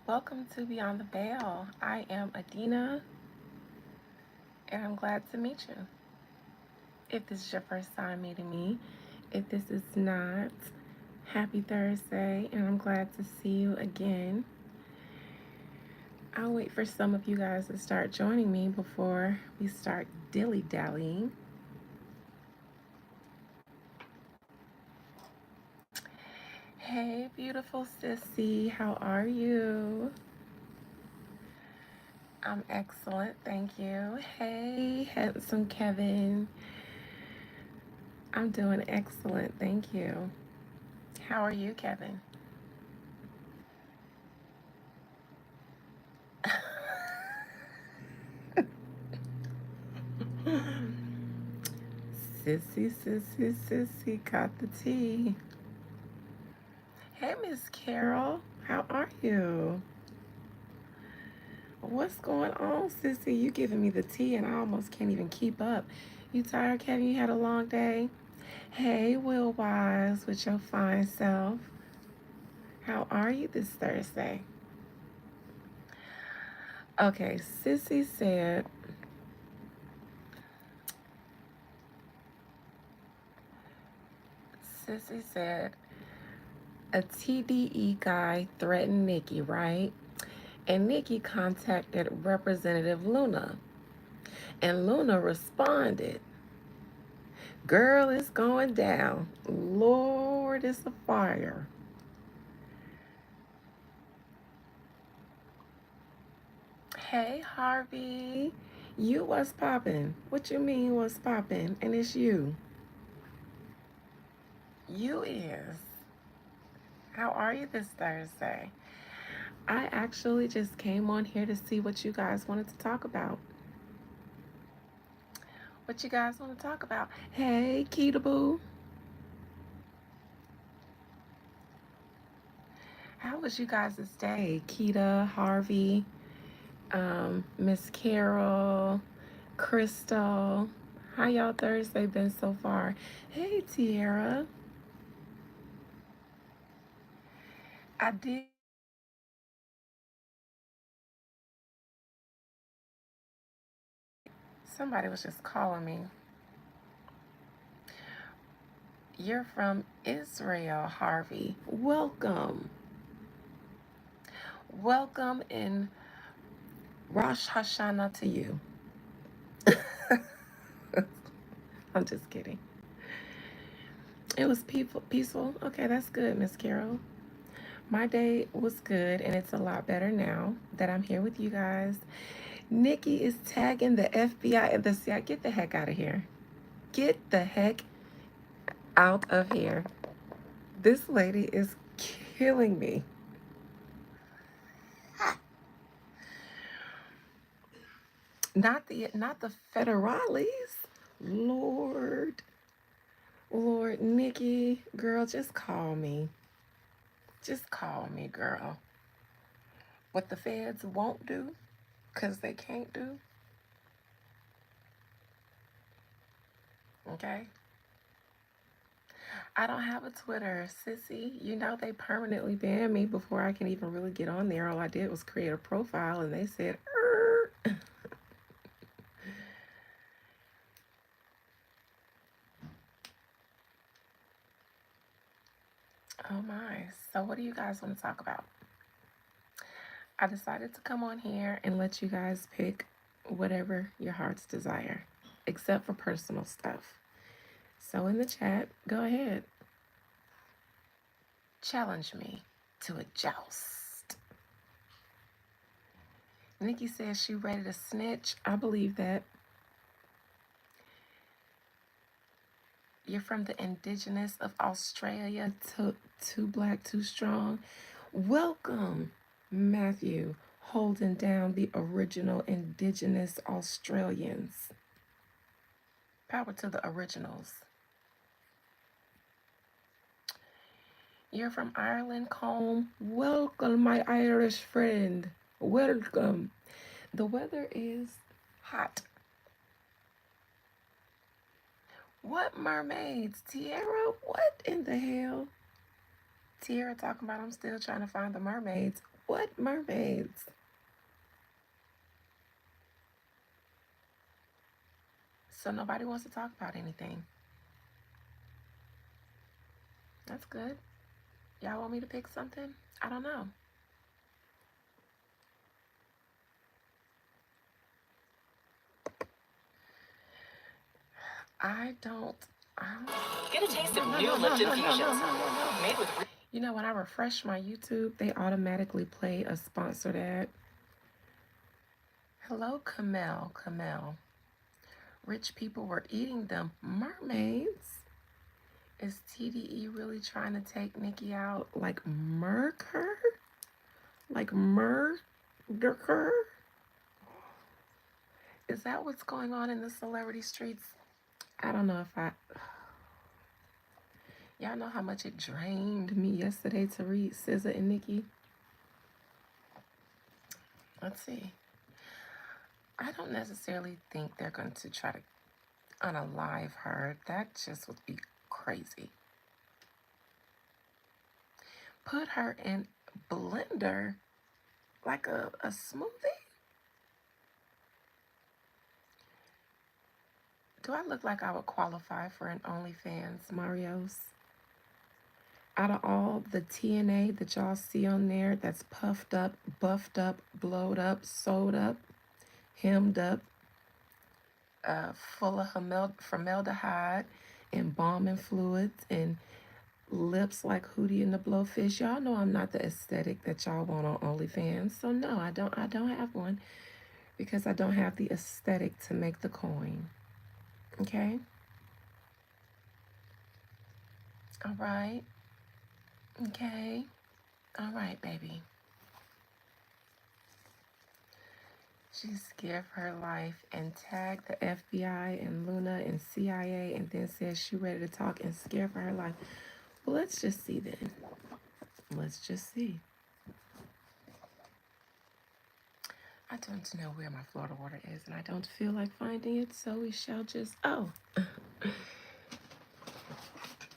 Welcome to Beyond the Veil. I am Adina, and I'm glad to meet you. If this is your first time meeting me, if this is not, happy Thursday, and I'm glad to see you again. I'll wait for some of you guys to start joining me before we start dilly-dallying. Hey, beautiful sissy, how are you? I'm excellent, thank you. Hey, handsome Kevin. I'm doing excellent, thank you. How are you, Kevin? Sissy, got the tea. Hey, Miss Carol, how are you? What's going on, sissy? You giving me the tea and I almost can't even keep up. You tired, Kevin? You had a long day? Hey, Will Wise, with your fine self. How are you this Thursday? Okay, Sissy said, a TDE guy threatened Nicki, right? And Nicki contacted Representative Luna. And Luna responded, girl, it's going down. Lord, it's a fire. Hey, Harvey. You was popping. What you mean was popping? And it's you. You is. How are you this Thursday? I actually just came on here to see what you guys wanted to talk about. What you guys want to talk about? Hey, Keita Boo. How was you guys' day? Keita, Harvey, Miss Carol, Crystal. How y'all Thursday been so far? Hey, Tiara. I did. Somebody was just calling me. You're from Israel, Harvey. Welcome. Welcome in Rosh Hashanah to you. I'm just kidding. It was peaceful. Okay, that's good, Miss Carol. My day was good, and it's a lot better now that I'm here with you guys. Nikki is tagging the FBI and the CIA. Get the heck out of here. Get the heck out of here. This lady is killing me. Not the federales. Lord. Lord, Nikki, girl, just call me. Just call me, girl. What the feds won't do, because they can't do, okay? I don't have a Twitter, sissy. You know they permanently banned me before I can even really get on there. All I did was create a profile and they said, oh my. So what do you guys want to talk about? I decided to come on here and let you guys pick whatever your heart's desire, except for personal stuff. So in the chat, go ahead. Challenge me to a joust. Nikki says she ready to snitch. I believe that. You're from the indigenous of Australia, too black, too strong. Welcome, Matthew, holding down the original indigenous Australians. Power to the originals. You're from Ireland, Colm. Welcome, my Irish friend. Welcome. The weather is hot. What mermaids? Tiara? What in the hell? Tiara talking about I'm still trying to find the mermaids. What mermaids? So nobody wants to talk about anything. That's good. Y'all want me to pick something? I don't know. I don't. Get a taste of new Lipton Fusions. Made with. You know, when I refresh my YouTube, they automatically play a sponsored ad. Hello, Kamel. Kamel. Rich people were eating them mermaids. Is TDE really trying to take Nicki out? Like murk her? Like murder her? Is that what's going on in the celebrity streets? I don't know if I... Y'all know how much it drained me yesterday to read SZA and Nicki? Let's see. I don't necessarily think they're going to try to unalive her. That just would be crazy. Put her in blender like a smoothie? Do I look like I would qualify for an OnlyFans, Marios? Out of all the TNA that y'all see on there that's puffed up, buffed up, blowed up, sewed up, hemmed up, full of formaldehyde, embalming fluids, and lips like Hootie and the Blowfish. Y'all know I'm not the aesthetic that y'all want on OnlyFans. So no, I don't have one because I don't have the aesthetic to make the coin. Okay? All right. Okay. All right, baby. She's scared for her life and tagged the FBI and Luna and CIA and then says she ready to talk and scared for her life. Well, let's just see then. Let's just see. I don't know where my Florida water is and I don't feel like finding it, so we shall just... Oh.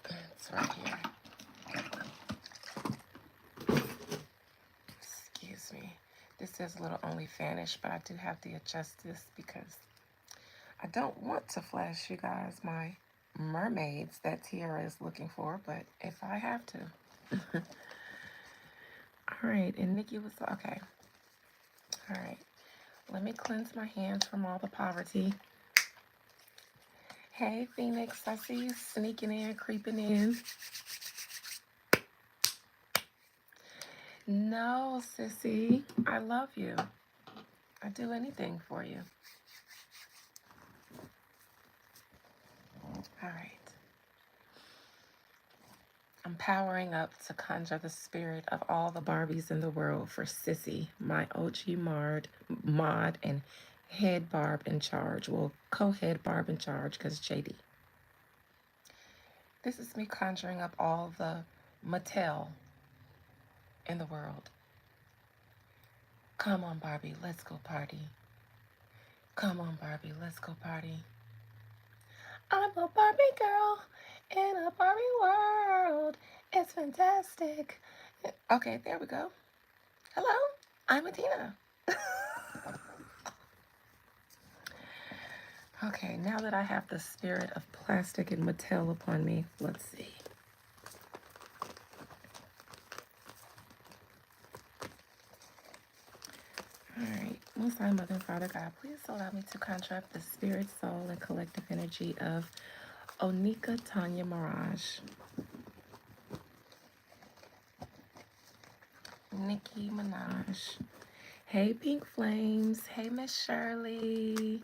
It's right here. Excuse me. This says a little OnlyFanish, but I do have to adjust this because I don't want to flash you guys my mermaids that Tiara is looking for, but if I have to. All right, and Nicki was, okay. All right, let me cleanse my hands from all the poverty. Hey, Phoenix, I see you sneaking in, creeping in. No, sissy, I love you. I'd do anything for you. All right. I'm powering up to conjure the spirit of all the Barbies in the world for Sissy, my OG mod, and head Barb in charge. Well, co-head Barb in charge because JD. This is me conjuring up all the Mattel in the world. Come on, Barbie, let's go party. Come on, Barbie, let's go party. I'm a Barbie girl in a Barbie world. It's fantastic. Okay, there we go. Hello, I'm Adina. Okay, now that I have the spirit of plastic and Mattel upon me, let's see. Alright, Most High Mother and Father God, please allow me to contract the spirit, soul, and collective energy of Onika Tanya Mirage, Nicki Minaj. Hey, Pink Flames. Hey, Miss Shirley.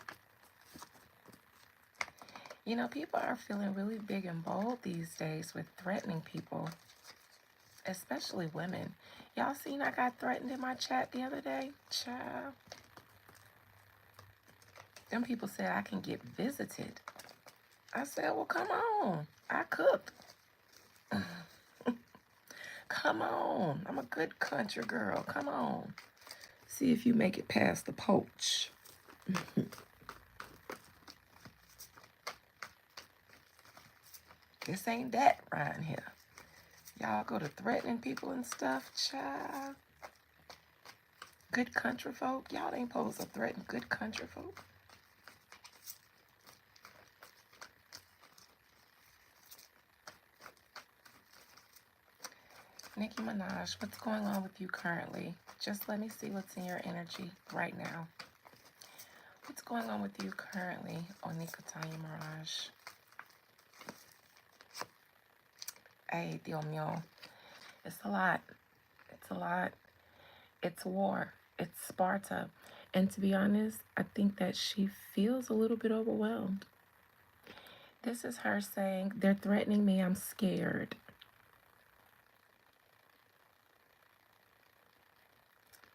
You know, people are feeling really big and bold these days with threatening people, especially women. Y'all seen I got threatened in my chat the other day? Child. Them people said I can get visited. I said, well, come on. I cooked. Come on. I'm a good country girl. Come on. See if you make it past the poach. This ain't that right here. Y'all go to threatening people and stuff, child. Good country folk? Y'all ain't supposed to threaten good country folk. Nicki Minaj, what's going on with you currently? Just let me see what's in your energy right now. What's going on with you currently, Onika Tanya Mirage? Hey, Dios mío. It's a lot. It's a lot. It's war. It's Sparta. And to be honest, I think that she feels a little bit overwhelmed. This is her saying, they're threatening me, I'm scared.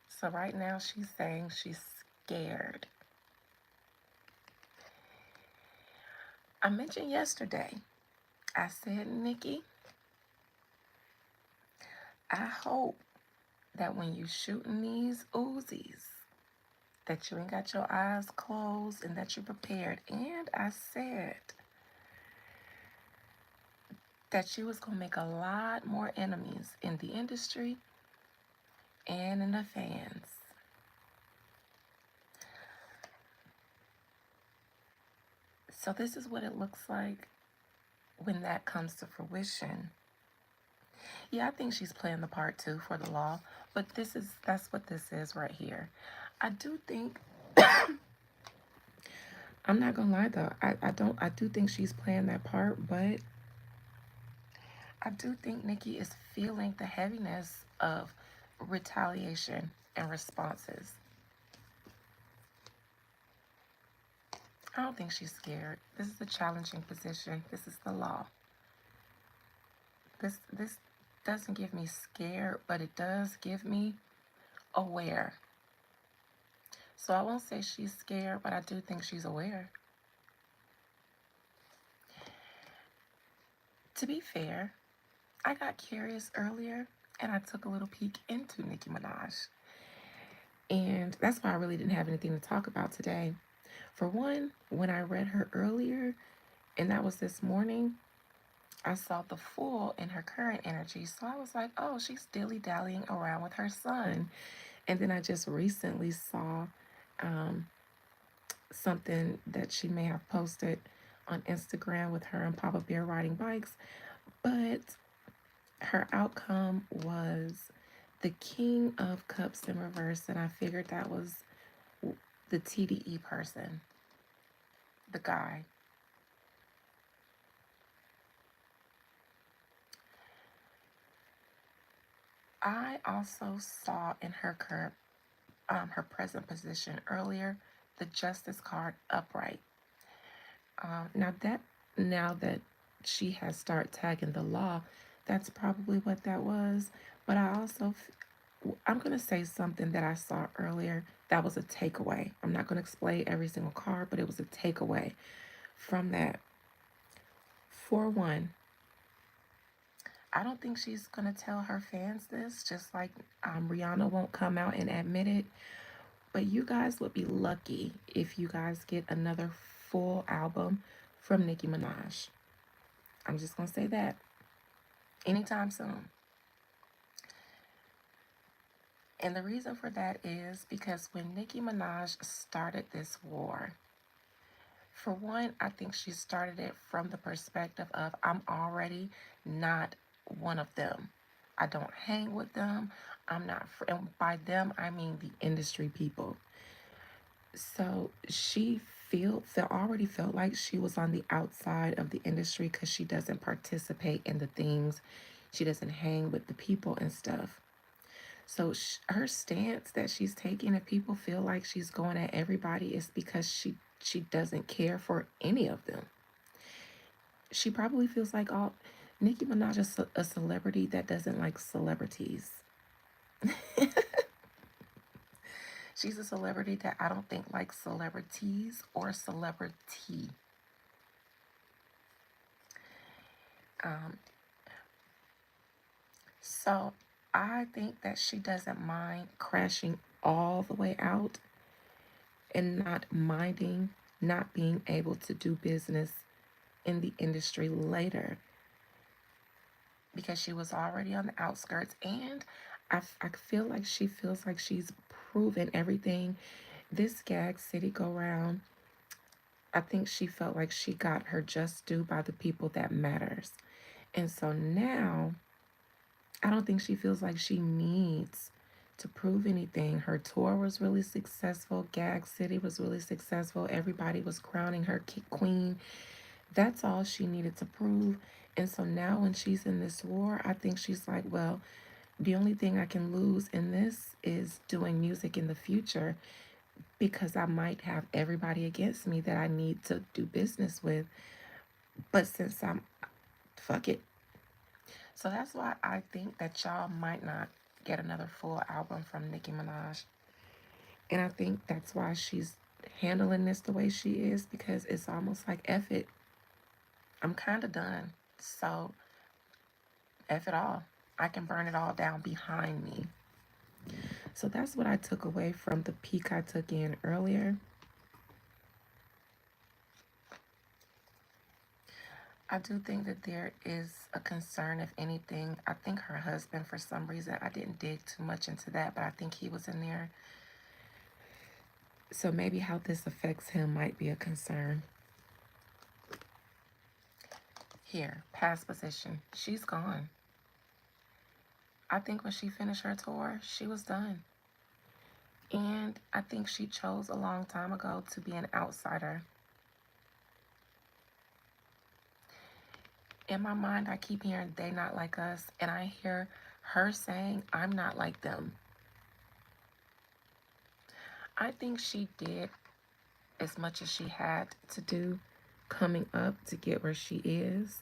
So right now she's saying she's scared. I mentioned yesterday, I said, Nicki, I hope that when you shooting these Uzis, that you ain't got your eyes closed and that you're prepared. And I said that she was going to make a lot more enemies in the industry and in the fans. So this is what it looks like when that comes to fruition. Yeah, I think she's playing the part too for the law, but that's what this is right here. I do think I'm not gonna lie though, I do think she's playing that part, but I do think Nicki is feeling the heaviness of retaliation and responses. I don't think she's scared. This is a challenging position. This is the law. This doesn't give me scared, but it does give me aware. So I won't say she's scared, but I do think she's aware. To be fair, I got curious earlier and I took a little peek into Nicki Minaj. And that's why I really didn't have anything to talk about today. For one, when I read her earlier, and that was this morning, I saw the full in her current energy. So I was like, oh, she's dilly-dallying around with her son. And then I just recently saw something that she may have posted on Instagram with her and Papa Bear riding bikes. But her outcome was the King of Cups in reverse. And I figured that was the TDE person, the guy. I also saw in her her present position earlier, the Justice card upright. Now that she has started tagging the law, that's probably what that was. But I'm gonna say something that I saw earlier that was a takeaway. I'm not gonna explain every single card, but it was a takeaway from that. For one, I don't think she's gonna tell her fans this, just like Rihanna won't come out and admit it. But you guys would be lucky if you guys get another full album from Nicki Minaj. I'm just gonna say that anytime soon. And the reason for that is because when Nicki Minaj started this war, for one, I think she started it from the perspective of I'm already not one of them. I don't hang with them. I'm not, and by them, I mean the industry people. So she already felt like she was on the outside of the industry because she doesn't participate in the things. She doesn't hang with the people and stuff. So her stance that she's taking, if people feel like she's going at everybody, is because she doesn't care for any of them. She probably feels like all Nicki Minaj is a celebrity that doesn't like celebrities. She's a celebrity that I don't think likes celebrities or celebrity. Um, so I think that she doesn't mind crashing all the way out and not minding not being able to do business in the industry later because she was already on the outskirts, and I feel like she feels like she's proven everything. This Gag City go round, I think she felt like she got her just due by the people that matters. And so now I don't think she feels like she needs to prove anything. Her tour was really successful. Gag City was really successful. Everybody was crowning her queen. That's all she needed to prove. And so now when she's in this war, I think she's like, well, the only thing I can lose in this is doing music in the future, because I might have everybody against me that I need to do business with. But since I'm, fuck it. So that's why I think that y'all might not get another full album from Nicki Minaj. And I think that's why she's handling this the way she is, because it's almost like, F it. I'm kind of done. So F it all. I can burn it all down behind me. So that's what I took away from the peek I took in earlier. I do think that there is a concern, if anything. I think her husband, for some reason, I didn't dig too much into that, but I think he was in there. So maybe how this affects him might be a concern. Here, past position. She's gone. I think when she finished her tour, she was done. And I think she chose a long time ago to be an outsider. In my mind, I keep hearing they not like us, and I hear her saying I'm not like them. I think she did as much as she had to do coming up to get where she is.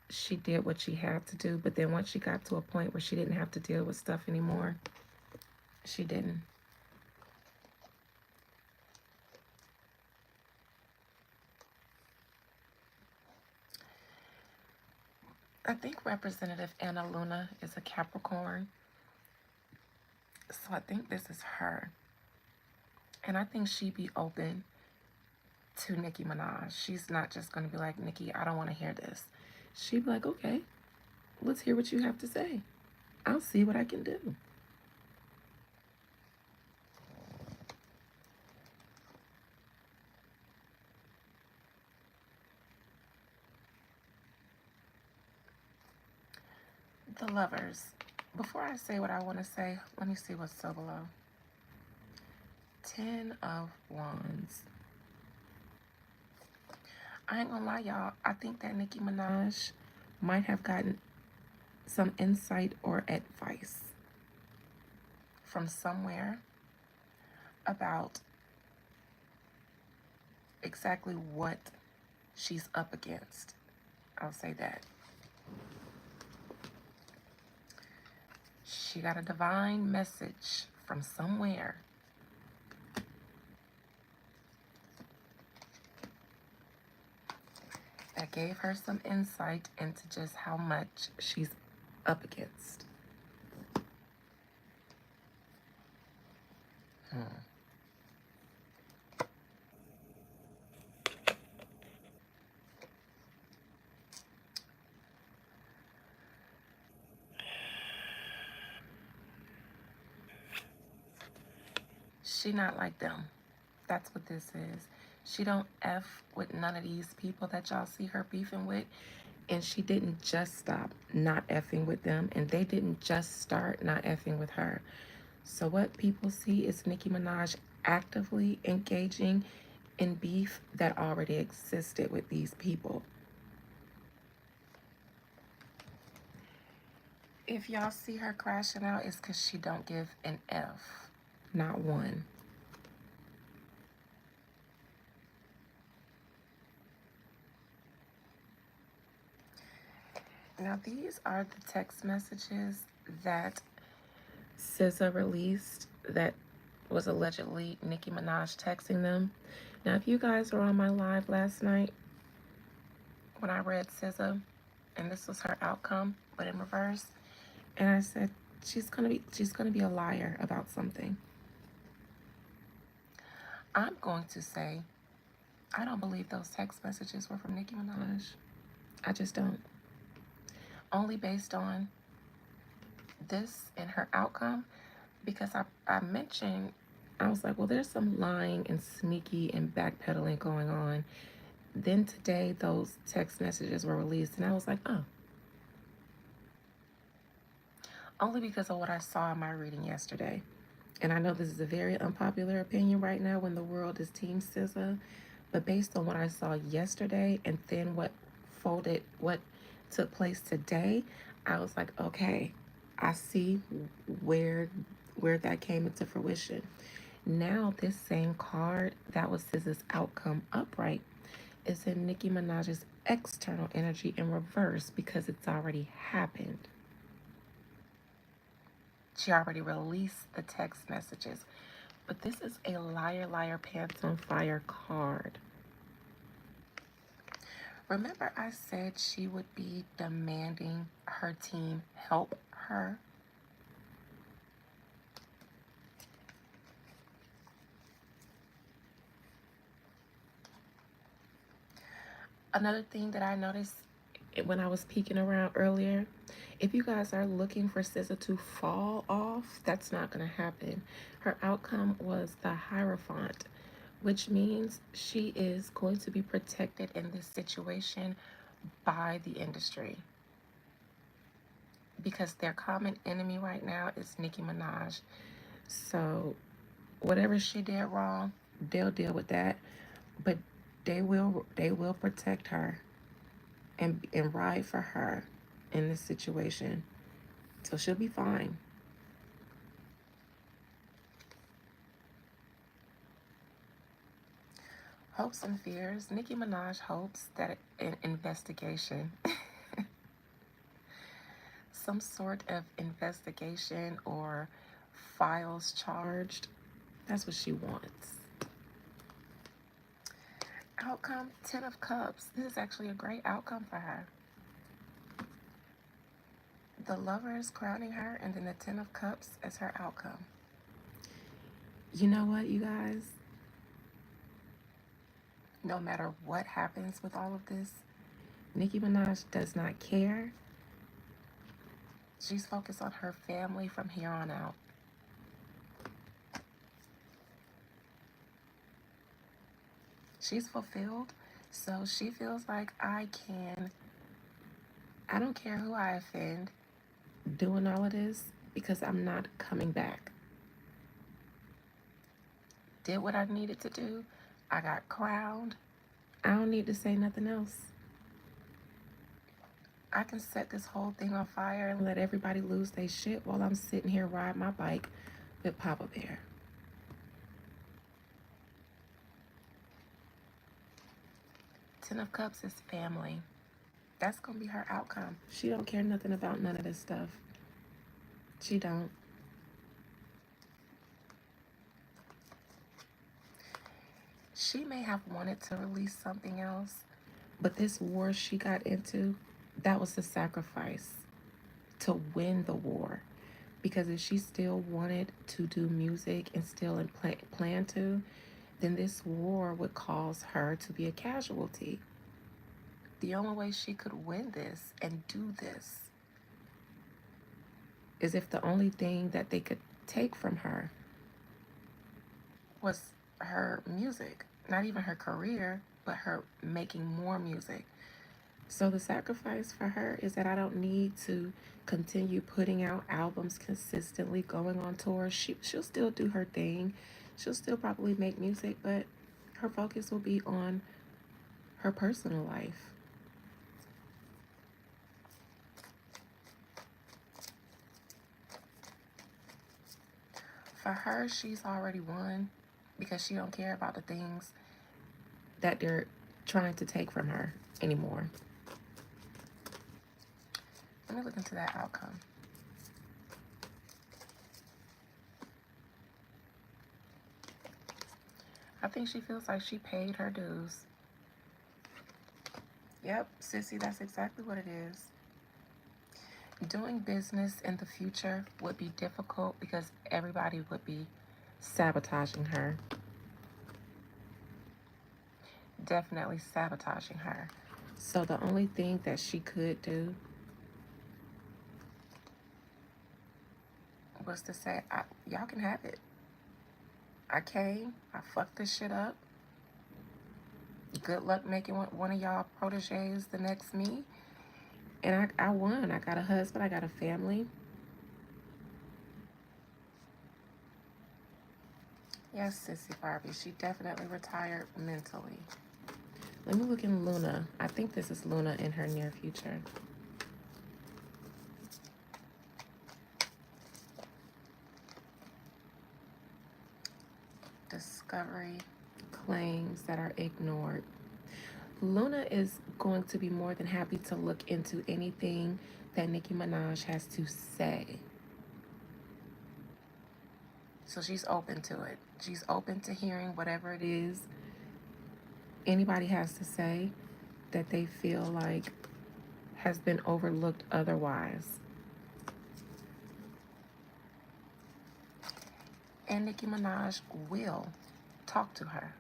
She did what she had to do, but then once she got to a point where she didn't have to deal with stuff anymore, she didn't. I think Representative Anna Luna is a Capricorn, so I think this is her. And I think she'd be open to Nicki Minaj. She's not just going to be like, Nicki, I don't want to hear this. She'd be like, okay, let's hear what you have to say. I'll see what I can do. The Lovers. Before I say what I want to say, let me see what's so below. 10 of Wands. I ain't gonna lie, y'all. I think that Nicki Minaj might have gotten some insight or advice from somewhere about exactly what she's up against. I'll say that. She got a divine message from somewhere. That gave her some insight into just how much she's up against. She not like them. That's what this is. She don't F with none of these people that y'all see her beefing with. And she didn't just stop not effing with them, and they didn't just start not effing with her. So what people see is Nicki Minaj actively engaging in beef that already existed with these people. If y'all see her crashing out, it's because she don't give an F. Not one. Now, these are the text messages that SZA released that was allegedly Nicki Minaj texting them. Now, if you guys were on my live last night when I read SZA, and this was her outcome, but in reverse, and I said she's gonna be a liar about something. I'm going to say I don't believe those text messages were from Nicki Minaj. I just don't. Only based on this and her outcome, because I mentioned, I was like, well, there's some lying and sneaky and backpedaling going on. Then today, those text messages were released, and I was like, oh, only because of what I saw in my reading yesterday. And I know this is a very unpopular opinion right now when the world is Team SZA, but based on what I saw yesterday and then what took place today, I was like, okay, I see where where that came into fruition. Now this same card that was SZA's outcome upright is in Nicki Minaj's external energy in reverse because it's already happened. She already released the text messages. But this is a liar, liar, pants on fire card. Remember, I said she would be demanding her team help her? Another thing that I noticed when I was peeking around earlier, if you guys are looking for SZA to fall off, that's not going to happen. Her outcome was the Hierophant, which means she is going to be protected in this situation by the industry. Because their common enemy right now is Nicki Minaj. So whatever she did wrong, they'll deal with that. But they will protect her and ride for her in this situation. So she'll be fine. Hopes and fears. Nicki Minaj hopes that an investigation, some sort of investigation or files charged, that's what she wants. Outcome, 10 of Cups. This is actually a great outcome for her. The Lover is crowning her, and then the 10 of Cups as her outcome. You know what, you guys? No matter what happens with all of this, Nicki Minaj does not care. She's focused on her family from here on out. She's fulfilled, so she feels like I don't care who I offend doing all of this because I'm not coming back. Did what I needed to do. I got crowned. I don't need to say nothing else. I can set this whole thing on fire and let everybody lose their shit while I'm sitting here riding my bike with Papa Bear. Ten of Cups is family. That's gonna be her outcome. She don't care nothing about none of this stuff. She don't. She may have wanted to release something else, but this war she got into, that was the sacrifice to win the war. Because if she still wanted to do music and still plan to, then this war would cause her to be a casualty. The only way she could win this and do this is if the only thing that they could take from her was her music. Not even her career, but her making more music. So the sacrifice for her is that I don't need to continue putting out albums consistently, going on tour. She'll still do her thing. She'll still probably make music, but her focus will be on her personal life. For her, she's already won because she don't care about the things that they're trying to take from her anymore. Let me look into that outcome. I think she feels like she paid her dues. Yep, sissy, that's exactly what it is. Doing business in the future would be difficult because everybody would be sabotaging her. Definitely sabotaging her. So the only thing that she could do was to say, y'all can have it. I came, I fucked this shit up. Good luck making one of y'all proteges the next me. And I won. I got a husband, I got a family. Yes, Sissy Barbie, she definitely retired mentally. Let me look in Luna. I think this is Luna in her near future. Discovery, claims that are ignored. Luna is going to be more than happy to look into anything that Nicki Minaj has to say. So she's open to it. She's open to hearing whatever it is anybody has to say that they feel like has been overlooked otherwise. And Nicki Minaj will talk to her.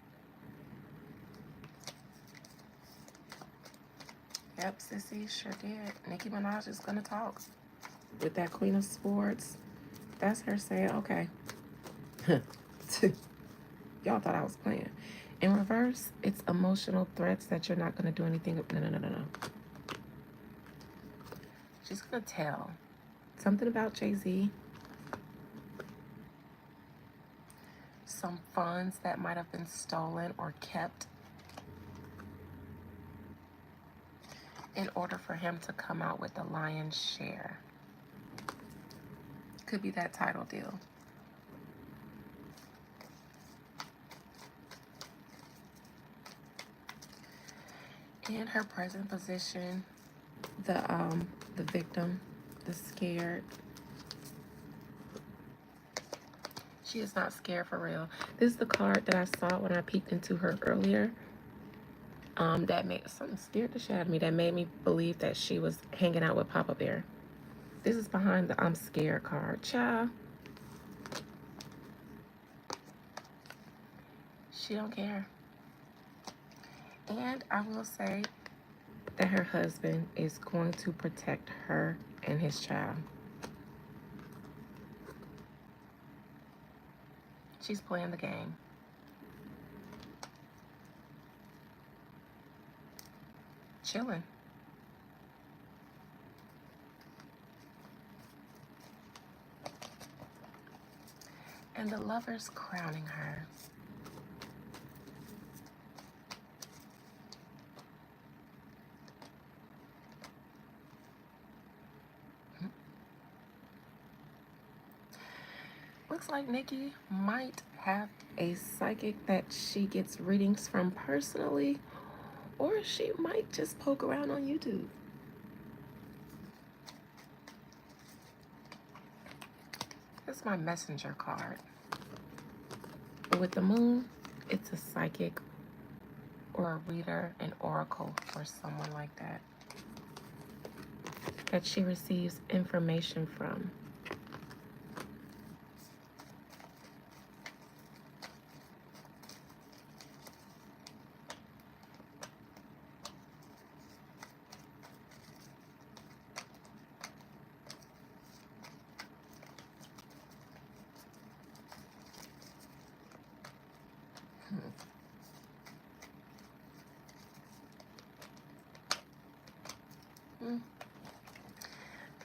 Yep, Sissy, sure did. Nicki Minaj is gonna talk. With that Queen of Swords, that's her saying, okay. Y'all thought I was playing. In reverse, it's emotional threats that you're not gonna do anything. No. She's gonna tell something about Jay-Z. Some funds that might have been stolen or kept in order for him to come out with the lion's share. Could be that title deal. In her present position, the victim, the scared. She is not scared for real. This is the card that I saw when I peeked into her earlier. That made something scared the shit out of me. That made me believe that she was hanging out with Papa Bear. This is behind the I'm scared card. Child. She don't care. And I will say that her husband is going to protect her and his child. She's playing the game. Chilling. And the lover's crowning her. Looks like Nicki might have a psychic that she gets readings from personally, or she might just poke around on YouTube. This is my messenger card. With the moon, it's a psychic or a reader, an oracle, or someone like that she receives information from.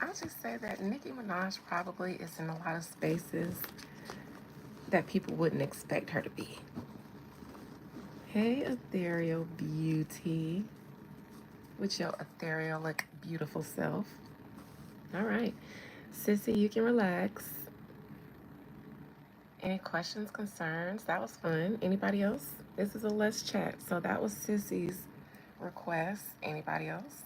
I'll just say that Nicki Minaj probably is in a lot of spaces that people wouldn't expect her to be. Hey, ethereal beauty. With your ethereal, like, beautiful self. All right. Sissy, you can relax. Any questions, concerns? That was fun. Anybody else? This is a Let's Chat. So that was Sissy's request. Anybody else?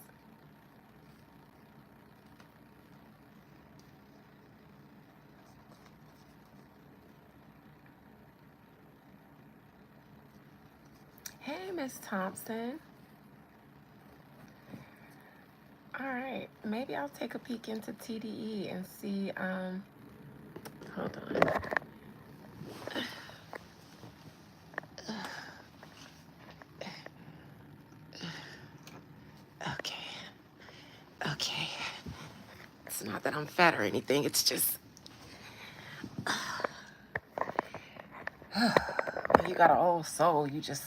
Hey, Miss Thompson. All right, maybe I'll take a peek into TDE and see, hold on. Okay. It's not that I'm fat or anything, it's just You got an old soul. You just.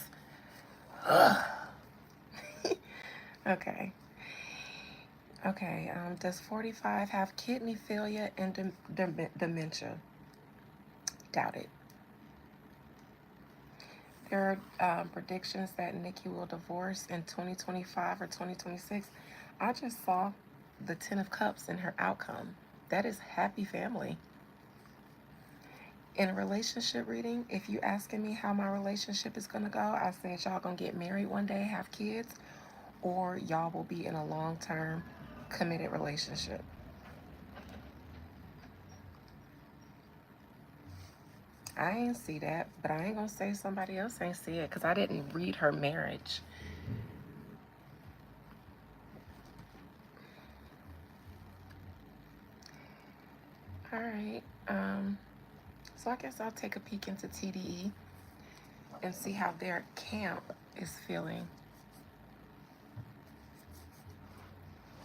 Okay. Okay. Does 45 have kidney failure and dementia? Doubt it. There are predictions that Nicki will divorce in 2025 or 2026. I just saw the Ten of Cups in her outcome. That is happy family. In a relationship reading, if you asking me how my relationship is going to go, I said y'all going to get married one day, have kids, or y'all will be in a long-term committed relationship. I ain't see that, but I ain't going to say somebody else ain't see it because I didn't read her marriage. All right. So I guess I'll take a peek into TDE and see how their camp is feeling.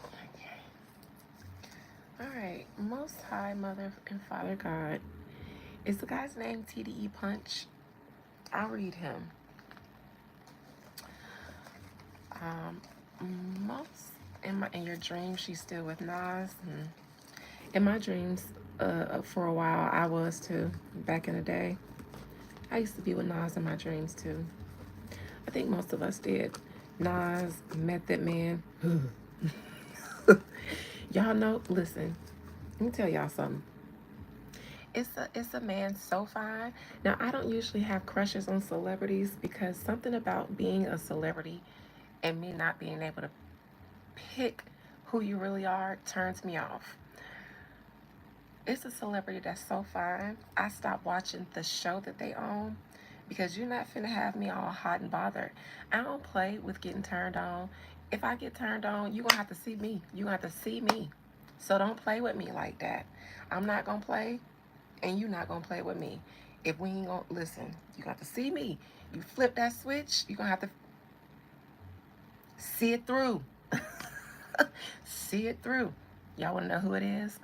Okay. All right. Most High Mother and Father God. Is the guy's name TDE Punch? I'll read him. Most in your dreams, she's still with Nas. In my dreams, for a while, I was too. Back in the day, I used to be with Nas in my dreams too. I think most of us did. Nas, Method Man. Y'all know. Listen, let me tell y'all something. It's a man so fine. Now I don't usually have crushes on celebrities because something about being a celebrity and me not being able to pick who you really are turns me off. It's a celebrity that's so fine. I stopped watching the show that they own because you're not finna have me all hot and bothered. I don't play with getting turned on. If I get turned on, you're gonna have to see me. You're gonna have to see me. So don't play with me like that. I'm not gonna play, and you're not gonna play with me. If we ain't gonna listen, you got to see me. You flip that switch, you're gonna have to see it through. See it through. Y'all wanna know who it is?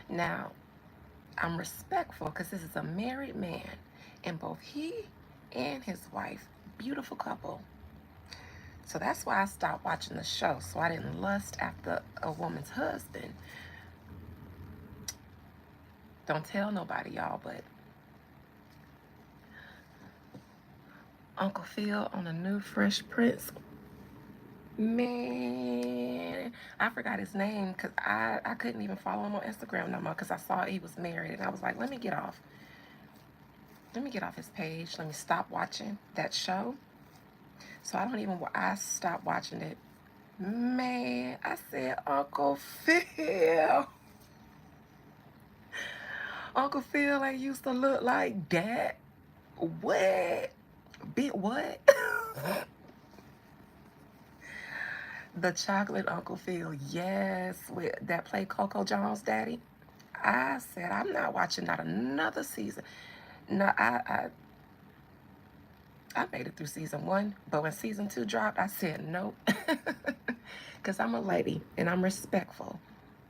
Now, I'm respectful because this is a married man, and both he and his wife, beautiful couple. So that's why I stopped watching the show, so I didn't lust after a woman's husband. Don't tell nobody, y'all, but Uncle Phil on a new Fresh Prince, man, I forgot his name because I couldn't even follow him on Instagram no more because I saw he was married, and I was like, let me get off. Let me get off his page. Let me stop watching that show. So I stopped watching it. Man, I said, Uncle Phil. Uncle Phil ain't used to look like that. What? Bit what? The chocolate Uncle Phil, yes, with that play Coco Jones' daddy. I said, I'm not watching not another season. No, I made it through season 1, but when season 2 dropped, I said nope. Because I'm a lady and I'm respectful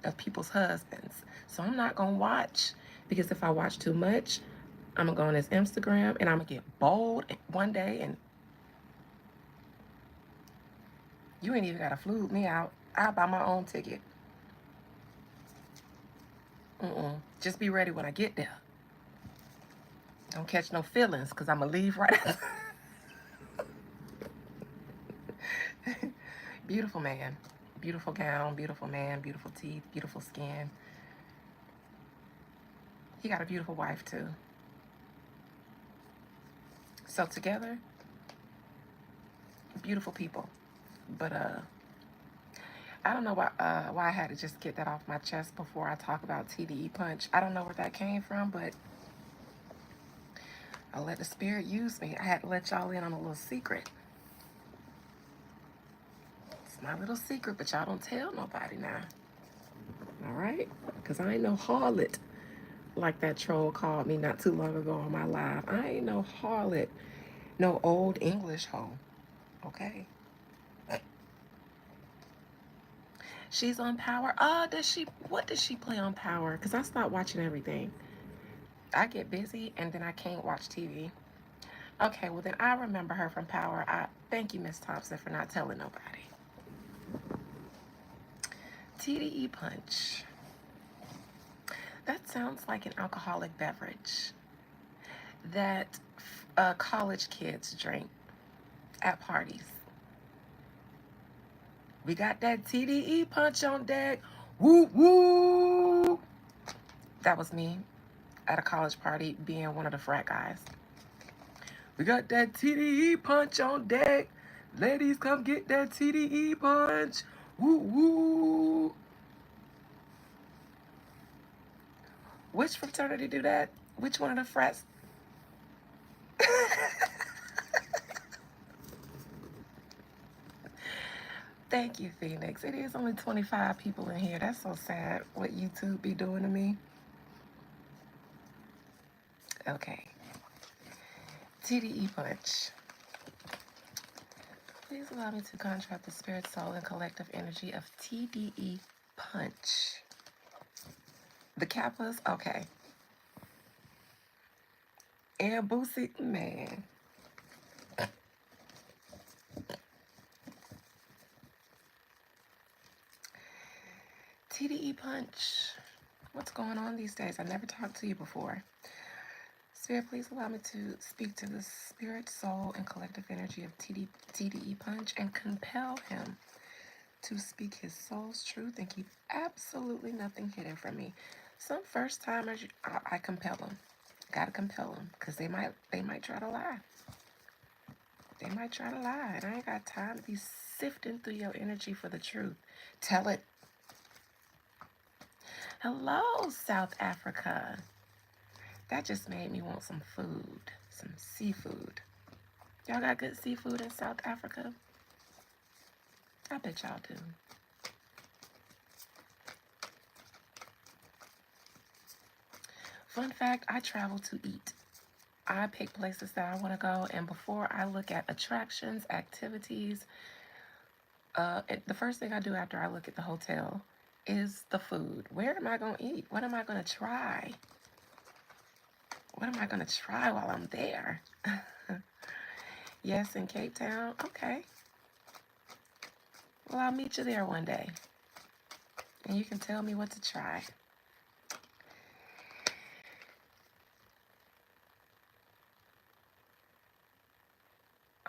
of people's husbands. So I'm not going to watch because if I watch too much, I'm going to go on his Instagram and I'm going to get bold one day and you ain't even got to flute me out. I'll buy my own ticket. Just be ready when I get there. Don't catch no feelings because I'm going to leave right after. Beautiful man. Beautiful gown, beautiful man, beautiful teeth, beautiful skin. He got a beautiful wife too. So together, beautiful people. But I don't know why I had to just get that off my chest before I talk about TDE Punch. I don't know where that came from, but I'll let the spirit use me. I had to let y'all in on a little secret. It's my little secret, but y'all don't tell nobody now. All right? Because I ain't no harlot like that troll called me not too long ago on my live. I ain't no harlot. No old English hoe. Okay? She's on Power. What does she play on Power? Because I stopped watching everything. I get busy and then I can't watch TV. Okay, well then I remember her from Power. I thank you, Miss Thompson, for not telling nobody. TDE Punch. That sounds like an alcoholic beverage that college kids drink at parties. We got that TDE Punch on deck. Woo woo! That was me at a college party being one of the frat guys. We got that TDE Punch on deck. Ladies, come get that TDE Punch. Woo woo! Which fraternity do that? Which one of the frats? Thank you, Phoenix. It is only 25 people in here. That's so sad what YouTube be doing to me. Okay. TDE Punch. Please allow me to contract the spirit, soul, and collective energy of TDE Punch. The Kappas? Okay. And Boosie, man. TDE Punch. What's going on these days? I never talked to you before. Spirit, please allow me to speak to the spirit, soul, and collective energy of TDE Punch and compel him to speak his soul's truth and keep absolutely nothing hidden from me. Some first timers, I compel them. Gotta compel them because they might try to lie. They might try to lie, and I ain't got time to be sifting through your energy for the truth. Tell it. Hello, South Africa. That just made me want some food, some seafood. Y'all got good seafood in South Africa? I bet y'all do. Fun fact, I travel to eat. I pick places that I want to go, and before I look at attractions, activities, the first thing I do after I look at the hotel is the food. Where am I going to eat? What am I going to try? What am I going to try while I'm there? Yes, in Cape Town? Okay. Well, I'll meet you there one day, and you can tell me what to try.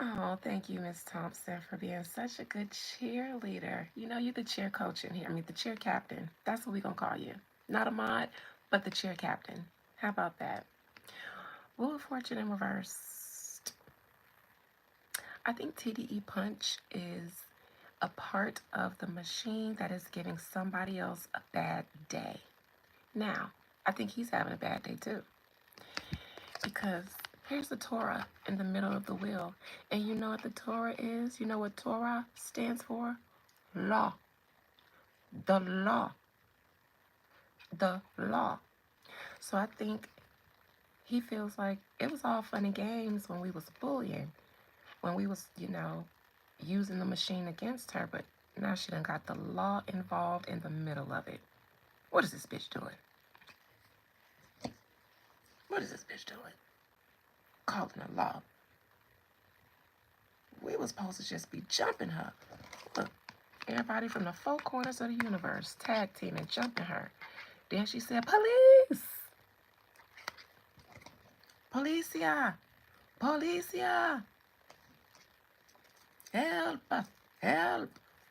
Oh, thank you, Miss Thompson, for being such a good cheerleader. You know, you're the cheer coach in here. I mean, the cheer captain. That's what we're going to call you. Not a mod, but the cheer captain. How about that? Wheel of Fortune in reversed. I think TDE Punch is a part of the machine that is giving somebody else a bad day. Now, I think he's having a bad day too. Because here's the Torah in the middle of the wheel. And you know what the Torah is? You know what Torah stands for? Law. The law. The law. So I think he feels like it was all fun and games when we was bullying. When we was, using the machine against her. But now she done got the law involved in the middle of it. What is this bitch doing? What is this bitch doing? Calling her law. We was supposed to just be jumping her. Look, everybody from the four corners of the universe tag teaming, jumping her. Then she said, police! Policia! Policia! Help! Help!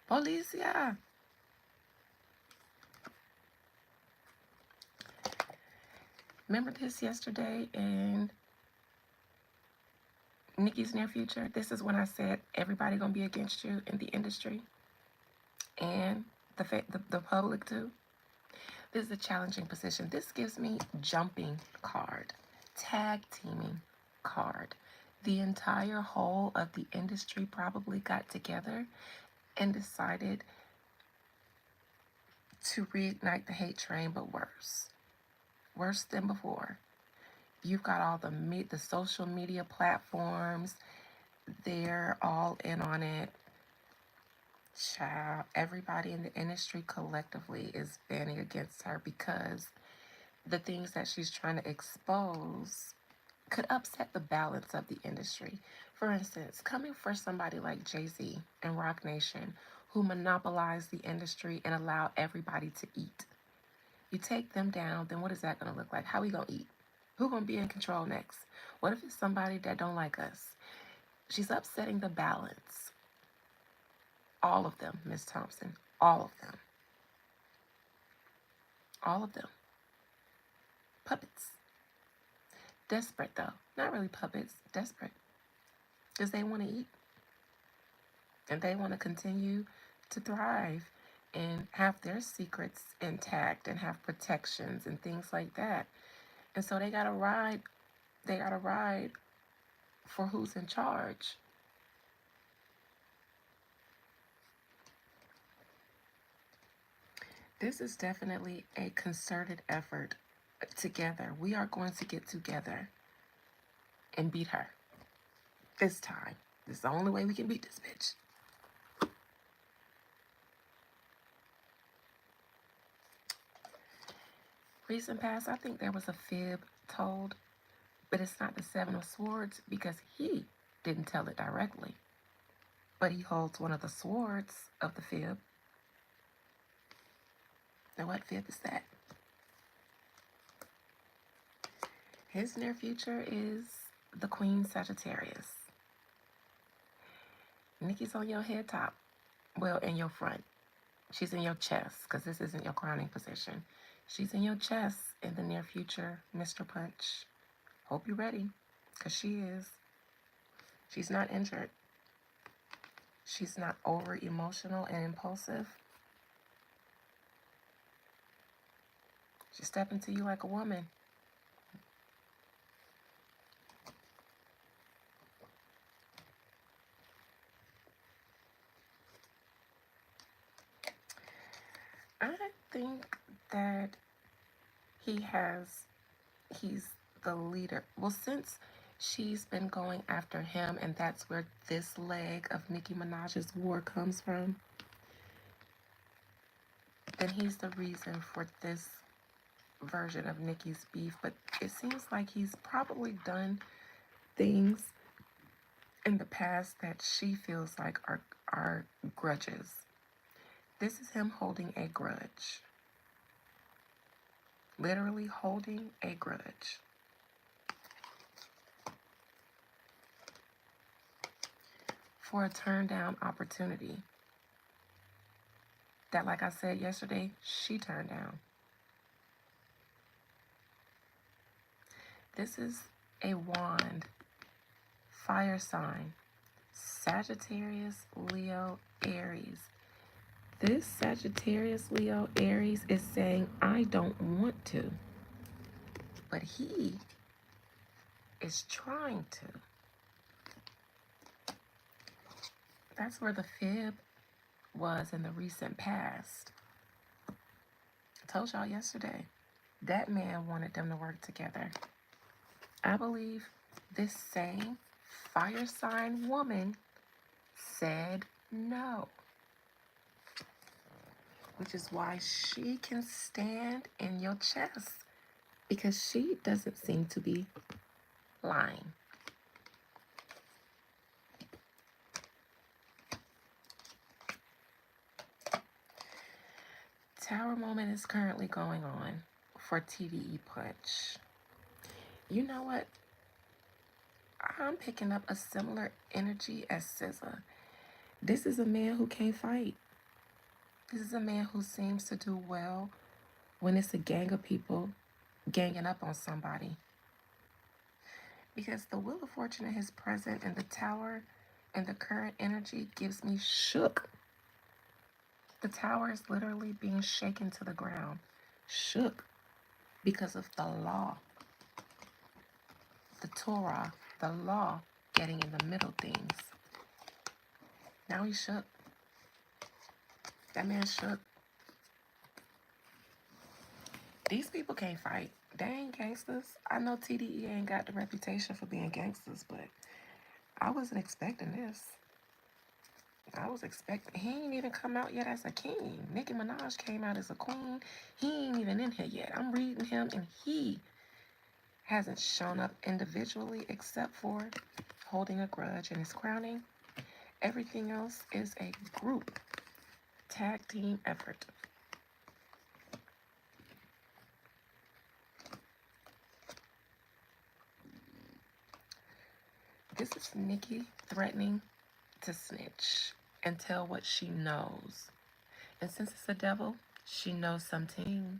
Policia! Remember this yesterday in Nicki's Near Future? This is when I said everybody gonna be against you in the industry and the public too. This is a challenging position. This gives me jumping card, tag teaming card. The entire whole of the industry probably got together and decided to reignite the hate train, but worse than before. You've got all the social media platforms. They're all in on it. Child, everybody in the industry collectively is banning against her because the things that she's trying to expose could upset the balance of the industry. For instance, coming for somebody like Jay-Z and Rock Nation, who monopolize the industry and allow everybody to eat. You take them down, then what is that going to look like? How we going to eat? Who going to be in control next? What if it's somebody that don't like us? She's upsetting the balance. All of them, Miss Thompson. All of them. All of them. Puppets. Desperate, though. Not really puppets. Desperate. Because they want to eat. And they want to continue to thrive and have their secrets intact and have protections and things like that. And so they got to ride. They got to ride for who's in charge. This is definitely a concerted effort together. We are going to get together and beat her. This time. This is the only way we can beat this bitch. Recent past, I think there was a fib told, but it's not the Seven of Swords because he didn't tell it directly. But he holds one of the swords of the fib. Now, what fib is that? His near future is the Queen Sagittarius. Nicki's on your head top. Well, in your front. She's in your chest because this isn't your crowning position. She's in your chest in the near future, Mr. Punch. Hope you're ready because she is. She's not injured. She's not over emotional and impulsive. She's stepping to you like a woman. I think that he's the leader. Well, since she's been going after him, and that's where this leg of Nicki Minaj's war comes from, then he's the reason for this version of Nicki's beef. But it seems like he's probably done things in the past that she feels like are grudges. This is him holding a grudge. Literally holding a grudge. For a turn down opportunity that, like I said yesterday, she turned down. This is a wand, fire sign, Sagittarius, Leo, Aries. This Sagittarius, Leo, Aries is saying, I don't want to. But he is trying to. That's where the fib was in the recent past. I told y'all yesterday, that man wanted them to work together. I believe this same fire sign woman said no. Which is why she can stand in your chest. Because she doesn't seem to be lying. Tower moment is currently going on for TDE Punch. You know what? I'm picking up a similar energy as SZA. This is a man who can't fight. This is a man who seems to do well when it's a gang of people ganging up on somebody. Because the Wheel of Fortune in his present and the Tower and the current energy gives me shook. The Tower is literally being shaken to the ground. Shook because of the law. The Torah, the law, getting in the middle things. Now he's shook. That man shook. These people can't fight. They ain't gangsters. I know TDE ain't got the reputation for being gangsters, but I wasn't expecting this. I was expecting, he ain't even come out yet as a king. Nicki Minaj came out as a queen. He ain't even in here yet. I'm reading him and he hasn't shown up individually except for holding a grudge and his crowning. Everything else is a group tag team effort. This is Nicki threatening to snitch and tell what she knows. And since it's the devil, she knows something.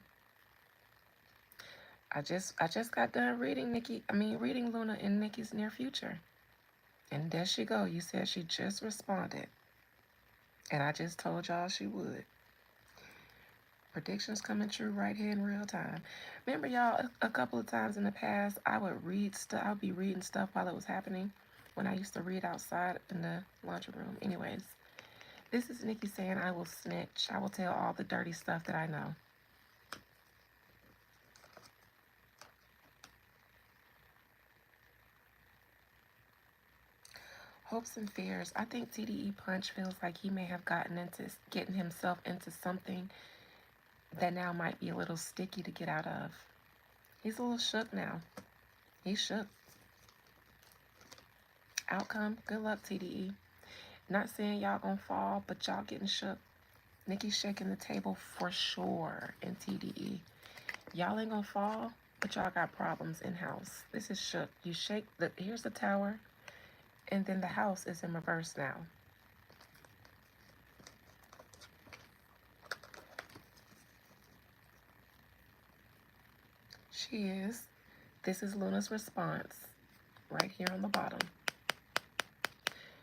I just got done reading reading Luna in Nicki's near future. And there she go. You said she just responded. And I just told y'all she would. Predictions coming true right here in real time. Remember, y'all, a couple of times in the past, I would read stuff. I'd be reading stuff while it was happening when I used to read outside in the laundry room. Anyways, this is Nicki saying, I will snitch. I will tell all the dirty stuff that I know. Hopes and fears. I think TDE Punch feels like he may have getting himself into something that now might be a little sticky to get out of. He's a little shook now. He's shook. Outcome, good luck, TDE. Not saying y'all gonna fall, but y'all getting shook. Nicki's shaking the table for sure in TDE. Y'all ain't gonna fall, but y'all got problems in-house. This is shook. You shake here's the tower, and then the house is in reverse now. She is. This is Luna's response right here on the bottom.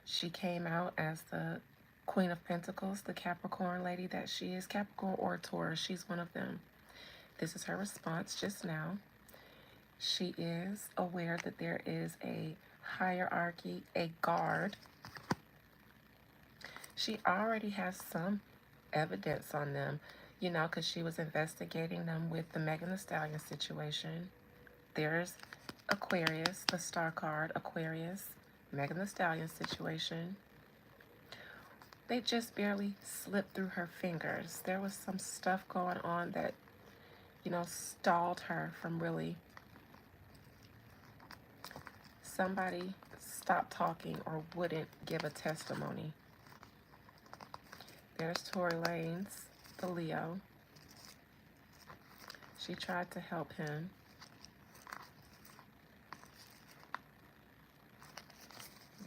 She came out as the Queen of Pentacles, the Capricorn lady that she is. Capricorn or Taurus, she's one of them. This is her response just now. She is aware that there is a hierarchy, a guard. She already has some evidence on them, because she was investigating them with the Megan Thee Stallion situation. There's Aquarius, the star card, Aquarius, Megan Thee Stallion situation. They just barely slipped through her fingers. There was some stuff going on that, stalled her from really. Somebody stopped talking or wouldn't give a testimony. There's Tory Lanez, the Leo. She tried to help him.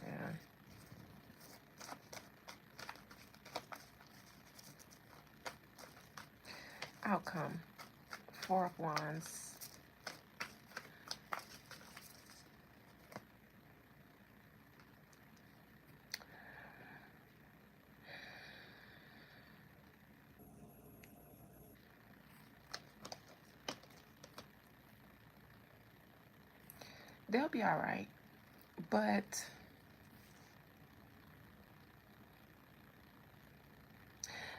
Yeah. Outcome. Four of Wands. They'll be all right, but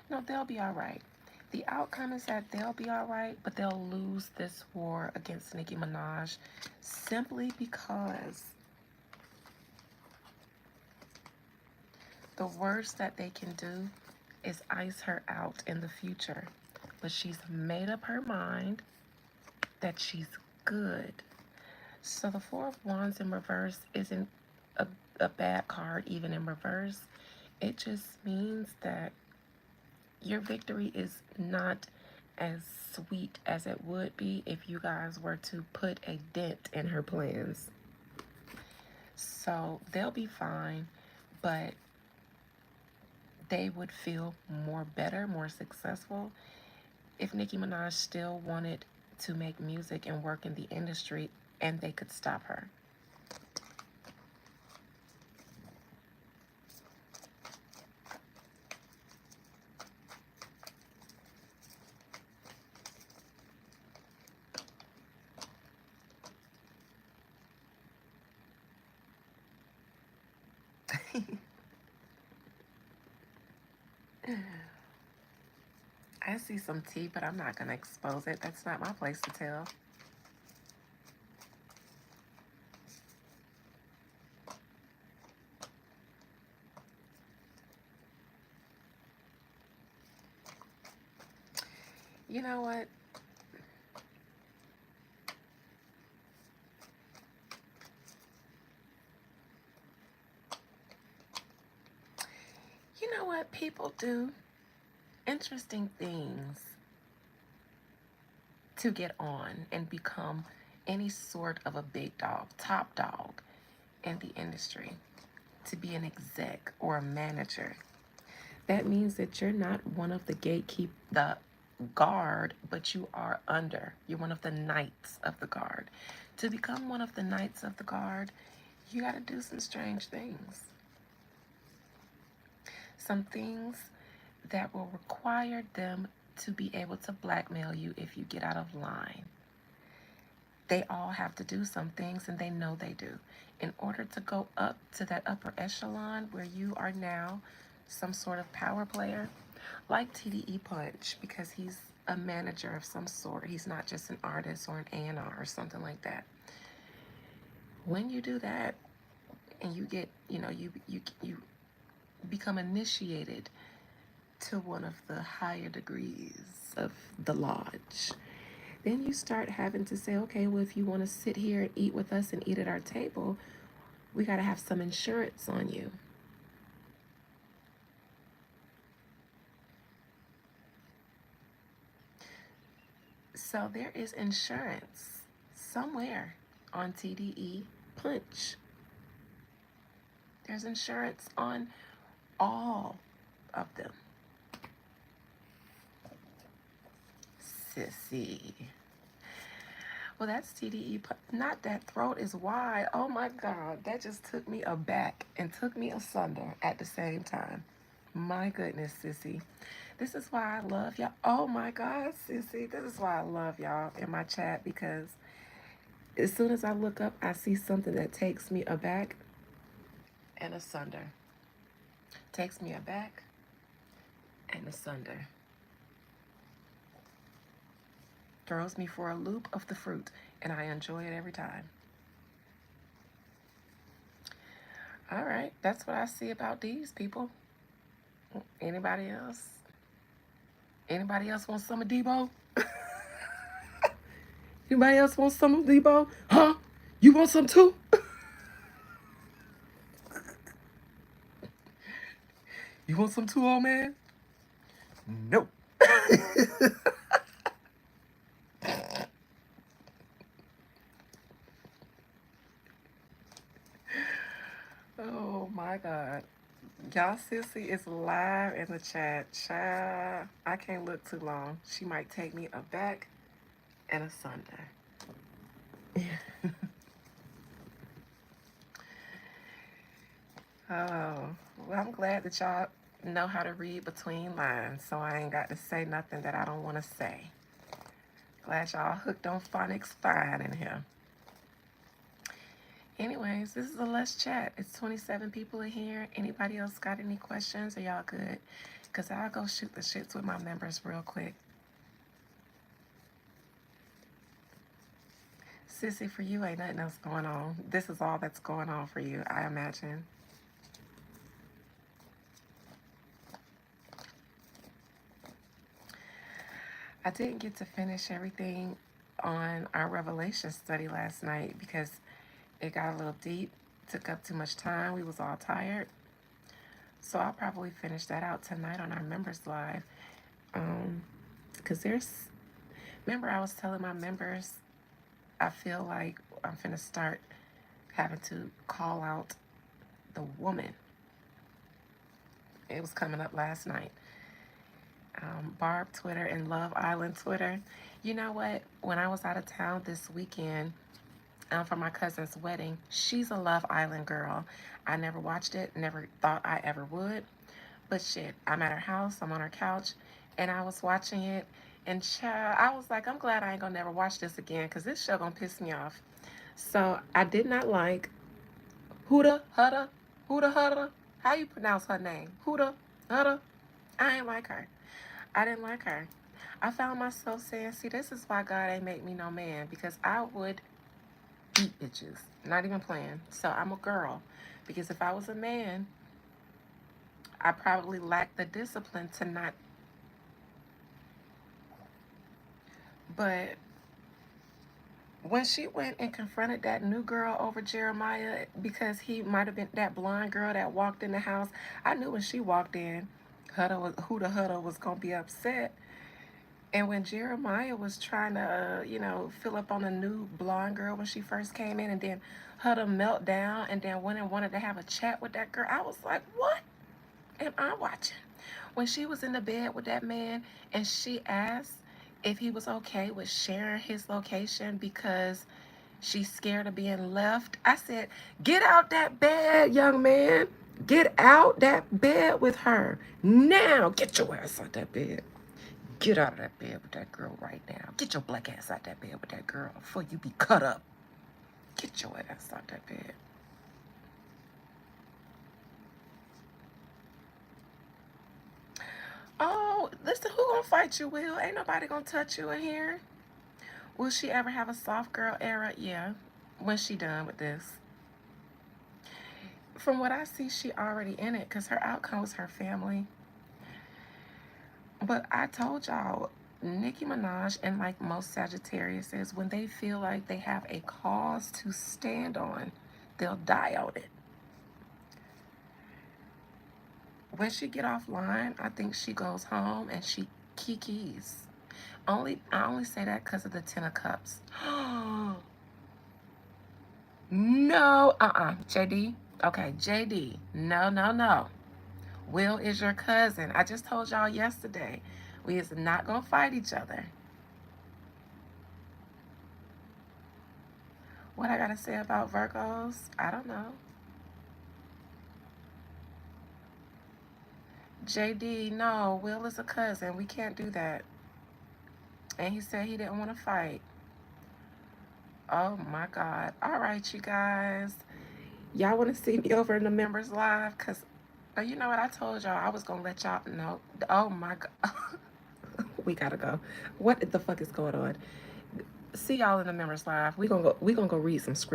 no, they'll be all right. The outcome is that they'll be all right, but they'll lose this war against Nicki Minaj simply because the worst that they can do is ice her out in the future. But she's made up her mind that she's good. So the Four of Wands in reverse isn't a bad card, even in reverse. It just means that your victory is not as sweet as it would be if you guys were to put a dent in her plans. So they'll be fine, but they would feel better, more successful if Nicki Minaj still wanted to make music and work in the industry and they could stop her. I see some tea, but I'm not going to expose it. That's not my place to tell. You know what? You know what? People do interesting things to get on and become any sort of a big dog, top dog in the industry, to be an exec or a manager. That means that you're not one of the guard, but you are under. You're one of the knights of the guard. To become one of the knights of the guard, you got to do some strange things. Some things that will require them to be able to blackmail you if you get out of line. They all have to do some things, and they know they do. In order to go up to that upper echelon where you are now some sort of power player, like TDE Punch, because he's a manager of some sort. He's not just an artist or an A&R or something like that. When you do that, and you get, you become initiated to one of the higher degrees of the lodge, then you start having to say, okay, well, if you want to sit here and eat with us and eat at our table, we got to have some insurance on you. So there is insurance somewhere on TDE Punch. There's insurance on all of them. Sissy. Well, that's TDE. Not that throat is wide. Oh my God. That just took me aback and took me asunder at the same time. My goodness, Sissy. This is why I love y'all. Oh my God, Sissy. This is why I love y'all in my chat, because as soon as I look up, I see something that takes me aback and asunder. Takes me aback and asunder. Throws me for a loop of the fruit, and I enjoy it every time. All right, that's what I see about these people. Anybody else? Anybody else want some of Debo? Anybody else want some of Debo? Huh? You want some too? You want some too, old man? Nope. Oh my God. Y'all, Sissy is live in the chat. Child, I can't look too long. She might take me aback and asunder. Oh, well, I'm glad that y'all know how to read between lines, so I ain't got to say nothing that I don't want to say. Glad y'all hooked on phonics fine in here. Anyways, this is a Let's Chat. It's 27 people in here. Anybody else got any questions? Are y'all good? Because I'll go shoot the shits with my members real quick. Sissy, for you, ain't nothing else going on. This is all that's going on for you, I imagine. I didn't get to finish everything on our Revelation study last night because it got a little deep, took up too much time. We was all tired. So I'll probably finish that out tonight on our members live. Because remember I was telling my members, I feel like I'm finna start having to call out the woman. It was coming up last night. Barb Twitter and Love Island Twitter. You know what? When I was out of town this weekend for my cousin's wedding, she's a Love Island girl. I never watched it, never thought I ever would. But shit, I'm at her house, I'm on her couch, and I was watching it. And child, I was like, I'm glad I ain't gonna never watch this again, because this show gonna piss me off. So I did not like Huda Hudda, Huda Hudda. How you pronounce her name? Huda Hudda. I ain't like her. I didn't like her. I found myself saying, see, this is why God ain't make me no man, because I would beat bitches. Not even playing. So I'm a girl. Because if I was a man, I probably lack the discipline to not But when she went and confronted that new girl over Jeremiah because he might have been that blonde girl that walked in the house, I knew when she walked in, Huda Huddle was gonna be upset. And when Jeremiah was trying to, fill up on a new blonde girl when she first came in, and then Huda melt down and then went and wanted to have a chat with that girl, I was like, what am I watching? When she was in the bed with that man and she asked if he was okay with sharing his location because she's scared of being left, I said, get out that bed, young man. Get out that bed with her. Now, get your ass out that bed. Get out of that bed with that girl right now. Get your black ass out that bed with that girl before you be cut up. Get your ass out that bed. Oh, listen, who gonna fight you, Will? Ain't nobody gonna touch you in here. Will she ever have a soft girl era? Yeah, when she done with this. From what I see, she already in it because her outcome was her family. But I told y'all, Nicki Minaj and like most Sagittarius is when they feel like they have a cause to stand on, they'll die on it. When she get offline, I think she goes home and she kikis. I only say that because of the Ten of Cups. No, JD. Okay, JD. No, no, no. Will is your cousin. I just told y'all yesterday. We is not gonna fight each other. What I gotta say about Virgos? I don't know. JD, no, Will is a cousin. We can't do that. And he said he didn't want to fight. Oh my God. All right, you guys. Y'all want to see me over in the members live? Because you know what? I told y'all I was going to let y'all know. Oh my God. We got to go. What the fuck is going on? See y'all in the members live. We gonna go read some script.